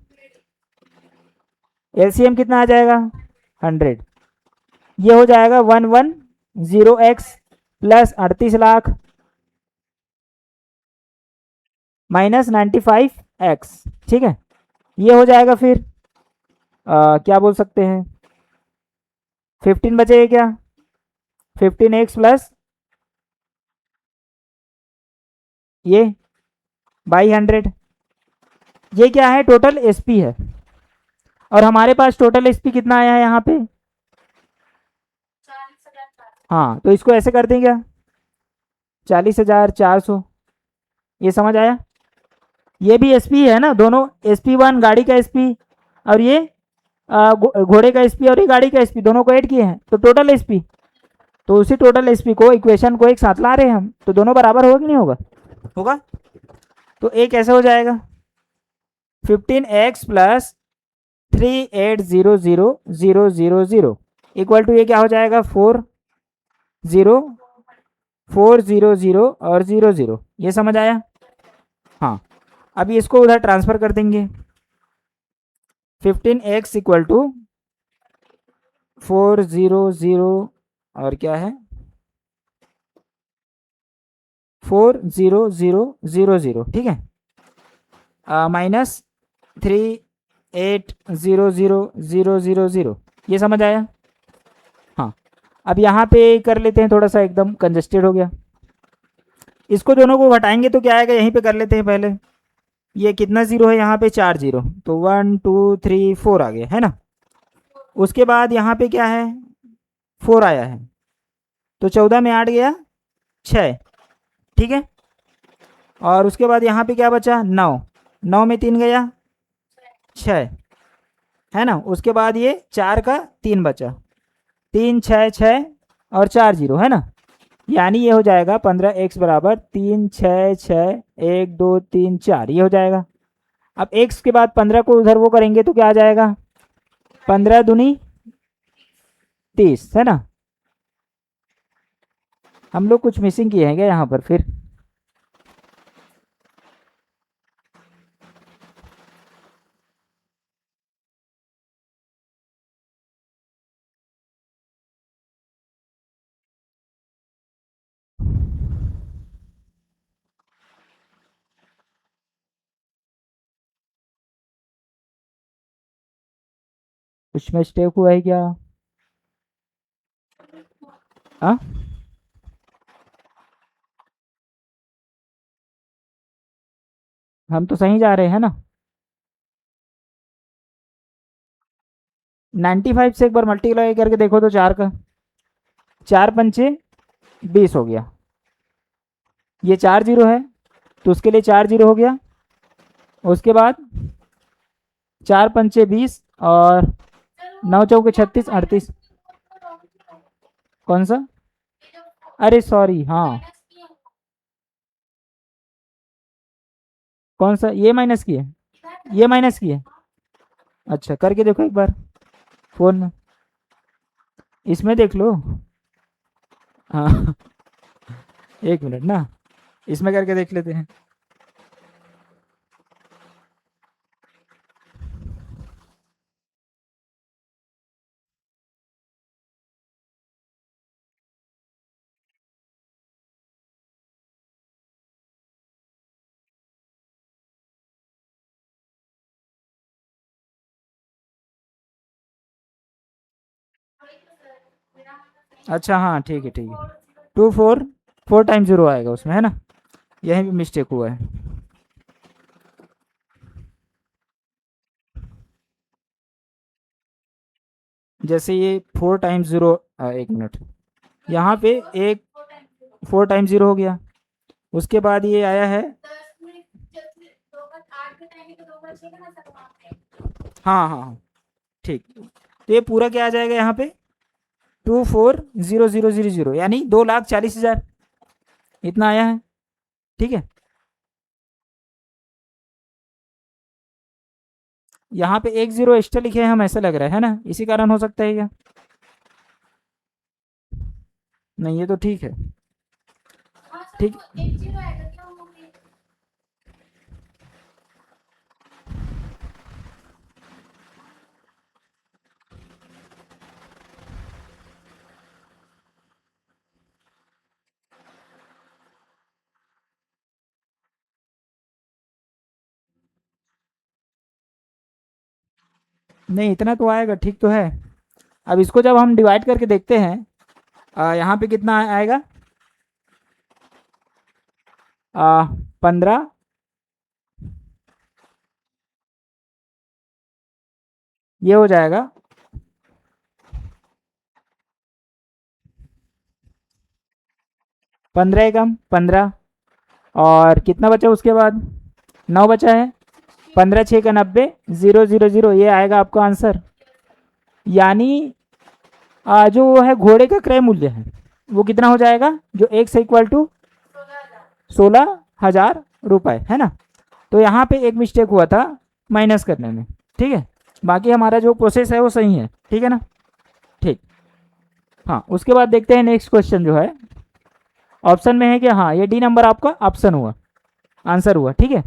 A: एलसीएम कितना आ जाएगा, 100। ये हो जाएगा 110x plus 38 lakh minus 95x, ठीक है। ये हो जाएगा फिर क्या बोल सकते हैं, 15 बचेगा क्या, 15x प्लस ये बाई 100, ये क्या है, टोटल एसपी है। और हमारे पास टोटल एसपी कितना आया है यहाँ पे, हाँ, तो इसको ऐसे कर दें क्या, 40,400, ये समझ आया। ये भी एसपी है ना, दोनों SP1 गाड़ी का एसपी और ये घोड़े का एसपी और ये गाड़ी का एसपी, दोनों को ऐड किए हैं तो टोटल एसपी। तो उसी टोटल एसपी को इक्वेशन को एक साथ ला रहे हैं हम, तो दोनों बराबर होगा कि नहीं होगा, होगा। तो एक कैसे हो जाएगा, 15x प्लस 3800,000 इक्वल टू ये क्या हो जाएगा, 40400 और 00, ये समझ आया। हाँ, अभी इसको उधर ट्रांसफर कर देंगे, 15x इक्वल टू 400 और क्या है 40000, ठीक है, माइनस 3800,000, ये समझ आया। हाँ, अब यहाँ पे कर लेते हैं, थोड़ा सा एकदम कंजस्टेड हो गया, इसको दोनों को घटाएंगे तो क्या आएगा, यहीं पे कर लेते हैं पहले। ये कितना जीरो है यहाँ पे, 4 जीरो, तो 1 2 3 4 आ गया है ना। उसके बाद यहाँ पे क्या है, 4 आया है, तो 14 में 8 गया 6, ठीक है। और उसके बाद यहाँ पे क्या बचा, 9, 9 में 3 गया 6, है ना। उसके बाद ये 4 का 3 बचा, 3 6 6 और 4 जीरो, है ना, यानी ये हो जाएगा 15x बराबर 3 6 6 1 2 3 4, ये हो जाएगा। अब x के बाद 15 को उधर वो करेंगे तो क्या आ जाएगा, 15 दूनी 30, है ना। हम लोग कुछ मिसिंग किए हैं क्या यहाँ पर फिर, कुछ मिस्टेक हुआ है क्या, हाँ। हम तो सही जा रहे हैं ना। 95 से एक बार मल्टीप्लाई करके देखो तो 4 का 4 पंचे 20 हो गया। ये 4 जीरो है तो उसके लिए 4 जीरो हो गया। उसके बाद 4 पंचे 20 और 9 चौके 36 38। कौन सा? अरे सॉरी, हाँ कौन सा? ये माइनस की है, ये माइनस की है। अच्छा करके देखो एक बार फोन में, इसमें देख लो। हाँ एक मिनट ना, इसमें करके देख लेते हैं। अच्छा हाँ ठीक है ठीक है, 2 4 टाइम जीरो आएगा उसमें, है ना? यहीं भी मिस्टेक हुआ है। जैसे ये 4 टाइम जीरो, एक मिनट, यहाँ पे एक 4 टाइम जीरो हो गया। उसके बाद ये आया है, हाँ हाँ हाँ ठीक। तो ये पूरा क्या आ जाएगा यहाँ पे, 240000, यानी 2,40,000 इतना आया है। ठीक है, यहाँ पे एक जीरो एक्स्ट्रा लिखे हैं हम, ऐसा लग रहा है ना? इसी कारण हो सकता है क्या? नहीं ये तो ठीक है। ठीक, नहीं इतना तो आएगा, ठीक तो है। अब इसको जब हम डिवाइड करके देखते हैं, यहाँ पे कितना आएगा, 15, ये हो जाएगा 15 एकम 15, और कितना बचा उसके बाद, 9 बचा है। 15 6 का 90, 000, ये आएगा आपका आंसर। यानी जो वो है घोड़े का क्रय मूल्य है वो कितना हो जाएगा, जो एक से इक्वल टू 16,000 रुपये, है ना? तो यहाँ पे एक मिस्टेक हुआ था माइनस करने में। ठीक है, बाकी हमारा जो प्रोसेस है वो सही है, ठीक है ना? ठीक, हाँ उसके बाद देखते हैं नेक्स्ट क्वेश्चन जो है ऑप्शन में है कि हाँ ये डी नंबर आपका ऑप्शन हुआ, आंसर हुआ। ठीक है,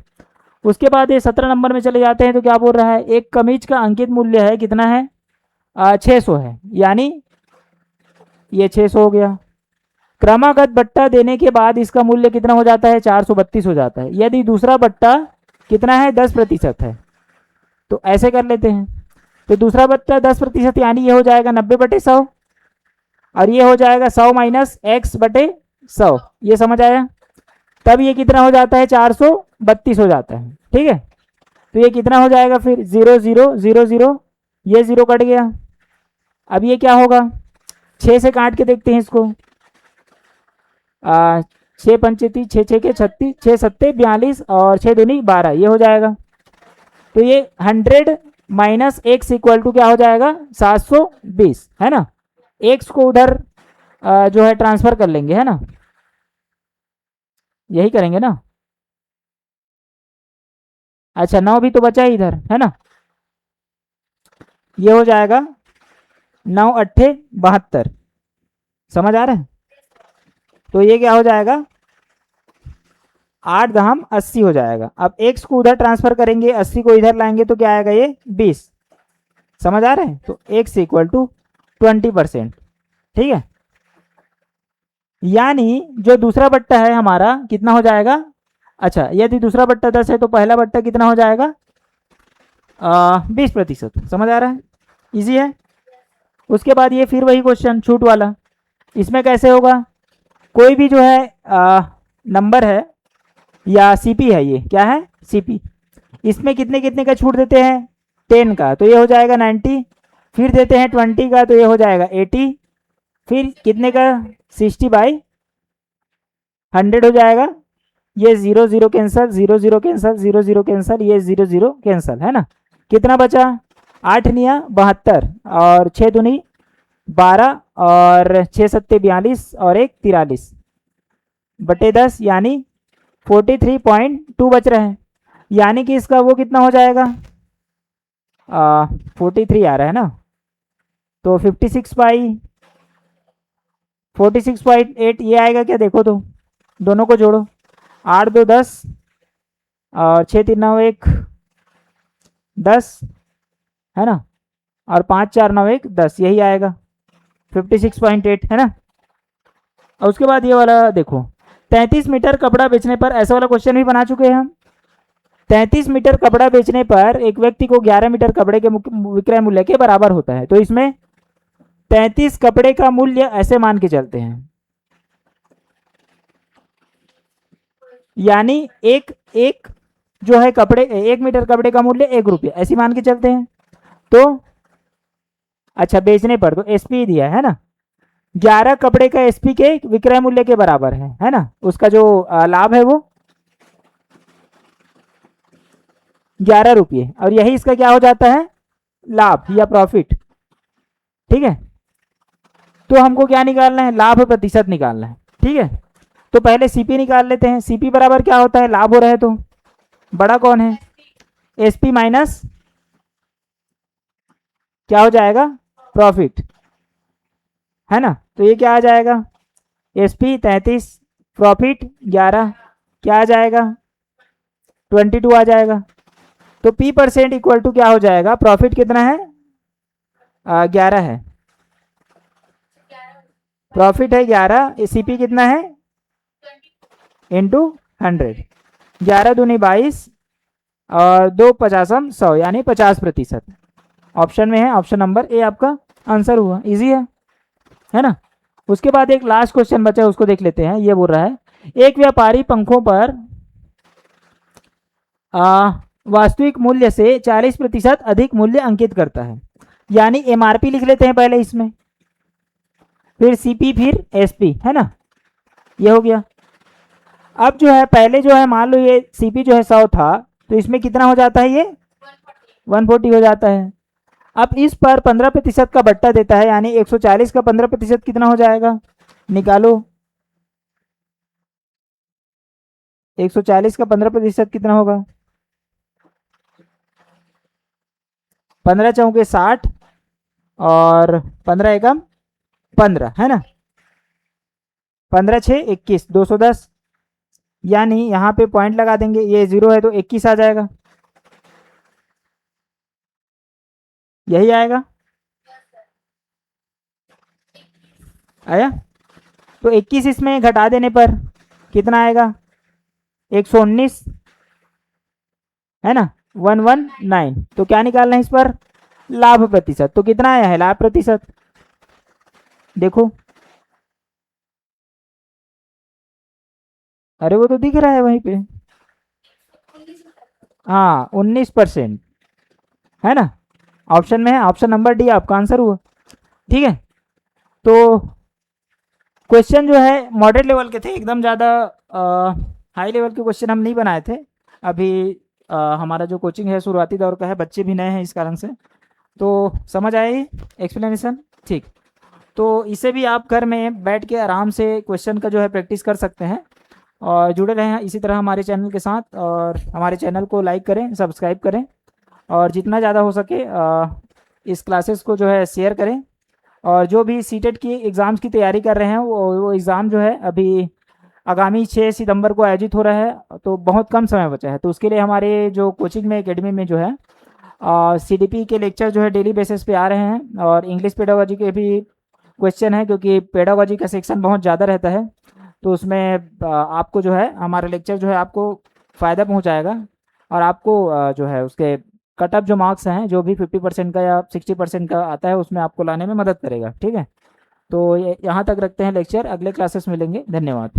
A: उसके बाद ये 17 नंबर में चले जाते हैं तो क्या बोल रहा है, एक कमीज का अंकित मूल्य है कितना है, 600 है, यानी ये 600 हो गया। क्रमागत बट्टा देने के बाद इसका मूल्य कितना हो जाता है, 432 हो जाता है। यदि दूसरा बट्टा कितना है, 10% है, तो ऐसे कर लेते हैं। तो दूसरा बट्टा 10%, यानी ये हो जाएगा 90/100, और ये हो जाएगा 100 माइनस x/100, ये समझ आया? तब ये कितना हो जाता है, 432 हो जाता है। ठीक है, तो ये कितना हो जाएगा फिर, 0,000, ये जीरो कट गया। अब ये क्या होगा, 6 से काट के देखते हैं इसको, 6 पंचे 30, 6 6 के 36, 6 सत्ते 42 और 6 दूनी 12, ये हो जाएगा। तो ये 100 माइनस एक्स इक्वल टू क्या हो जाएगा, 720, है ना? एक्स को उधर जो है ट्रांसफर कर लेंगे, है ना? यही करेंगे ना? अच्छा 9 भी तो बचा है इधर, है ना? ये हो जाएगा 9 अट्ठे 72, समझ आ रहा है? तो ये क्या हो जाएगा, 8 दहम 80 हो जाएगा। अब एक्स को उधर ट्रांसफर करेंगे, 80 को इधर लाएंगे तो क्या आएगा, ये 20, समझ आ रहा है? तो एक्स इक्वल टू 20%। ठीक है, यानी जो दूसरा बट्टा है हमारा कितना हो जाएगा, अच्छा यदि दूसरा बट्टा 10 है तो पहला बट्टा कितना हो जाएगा, 20%, समझ आ रहा है? इजी है। उसके बाद ये फिर वही क्वेश्चन छूट वाला, इसमें कैसे होगा, कोई भी जो है नंबर है या सीपी है, ये क्या है, सीपी, इसमें कितने कितने का छूट देते हैं, 10 का, तो ये हो जाएगा 90, फिर देते हैं 20 का, तो ये हो जाएगा 80, फिर कितने का 60/100 हो जाएगा। ये 0 0 कैंसल, 0 0 कैंसल, 0 0 कैंसल, ये 0 0 कैंसल, है ना। कितना बचा, 8 निया 72 और 6 दूनी 12 और 6 सत्ते 42 और 1 43 बटे 10 यानी 43.2 बच रहे हैं। यानी कि इसका वो कितना हो जाएगा, 43 आ रहा है ना, तो 46/46.8 ये आएगा क्या, देखो तो दोनों को जोड़ो, 8 2 10 और 6 3 9 1 10, है ना, और 5 4 9 1 10, यही आएगा 56.8, है ना। और उसके बाद ये वाला देखो, 33 मीटर कपड़ा बेचने पर, ऐसा वाला क्वेश्चन भी बना चुके हैं हम। 33 मीटर कपड़ा बेचने पर एक व्यक्ति को 11 मीटर कपड़े के विक्रय मूल्य के बराबर होता है। तो इसमें 33 कपड़े का मूल्य ऐसे मान के चलते हैं, यानी एक जो है कपड़े, 1 मीटर कपड़े का मूल्य 1 रुपया, ऐसी मान के चलते हैं। तो अच्छा, बेचने पर तो एसपी दिया है ना, 11 कपड़े का एसपी के विक्रय मूल्य के बराबर है ना। उसका जो लाभ है वो 11 रुपये, और यही इसका क्या हो जाता है, लाभ या प्रॉफिट। ठीक है, तो हमको क्या निकालना है, लाभ प्रतिशत निकालना है। ठीक है, तो पहले सीपी निकाल लेते हैं। सीपी बराबर क्या होता है, लाभ हो रहा है तो बड़ा कौन है, एसपी माइनस क्या हो जाएगा, प्रॉफिट, है ना। तो ये क्या आ जाएगा, एसपी 33, प्रॉफिट 11, क्या आ जाएगा 22 आ जाएगा। तो पी परसेंट इक्वल टू क्या हो जाएगा, प्रॉफिट कितना है 11 है, प्रॉफिट है 11, सीपी कितना है इंटू 100, 11 दूनी 22 और 2 50 100 यानी 50%। ऑप्शन में है, ऑप्शन नंबर ए आपका आंसर हुआ। इजी है ना। उसके बाद एक लास्ट क्वेश्चन बचा है, उसको देख लेते हैं। ये बोल रहा है, एक व्यापारी पंखों पर वास्तविक मूल्य से 40% अधिक मूल्य अंकित करता है, यानी एमआरपी लिख लेते हैं पहले इसमें, फिर सीपी, फिर एसपी, है ना। ये हो गया। अब जो है पहले जो है, मान लो ये सीपी जो है 100 था, तो इसमें कितना हो जाता है, ये 140 हो जाता है। अब इस पर 15% का बट्टा देता है, यानी 140 का 15% कितना हो जाएगा, निकालो। 140 का 15% कितना होगा, 15 चौके 60 और 15 एकम 15, है ना। 15 6 21, 210, यानी यहाँ पे पॉइंट लगा देंगे, ये 0 है तो 21 आ जाएगा, यही आएगा, आया। तो 21 इसमें घटा देने पर कितना आएगा, 119, है ना, 119। तो क्या निकालना है इस पर, लाभ प्रतिशत। तो कितना आया है लाभ प्रतिशत, देखो, अरे वो तो दिख रहा है वहीं पे, हाँ 19%, है ना। ऑप्शन में है, ऑप्शन नंबर डी आपका आंसर हुआ। ठीक है, तो क्वेश्चन जो है मॉडरेट लेवल के थे, एकदम ज़्यादा हाई लेवल के क्वेश्चन हम नहीं बनाए थे। अभी हमारा जो कोचिंग है शुरुआती दौर का है, बच्चे भी नए हैं इस कारण से। तो समझ आए एक्सप्लेनेशन, ठीक। तो इसे भी आप घर में बैठ के आराम से क्वेश्चन का जो है प्रैक्टिस कर सकते हैं, और जुड़े रहें इसी तरह हमारे चैनल के साथ, और हमारे चैनल को लाइक करें, सब्सक्राइब करें, और जितना ज़्यादा हो सके इस क्लासेस को जो है शेयर करें। और जो भी सीटेट की एग्ज़ाम्स की तैयारी कर रहे हैं, वो एग्ज़ाम जो है अभी आगामी 6 सितंबर को आयोजित हो रहा है, तो बहुत कम समय बचा है। तो उसके लिए हमारे जो कोचिंग में, एकेडमी में जो है सीडीपी के लेक्चर जो है डेली बेसिस पे आ रहे हैं, और इंग्लिश पेडागोजी के भी क्वेश्चन है, क्योंकि पेडागोजी का सेक्शन बहुत ज़्यादा रहता है, तो उसमें आपको जो है हमारा लेक्चर जो है आपको फ़ायदा पहुंचाएगा, और आपको जो है उसके कट ऑफ जो मार्क्स हैं, जो भी 50% का या 60% का आता है, उसमें आपको लाने में मदद करेगा। ठीक है, तो यहाँ तक रखते हैं लेक्चर, अगले क्लासेस मिलेंगे, धन्यवाद।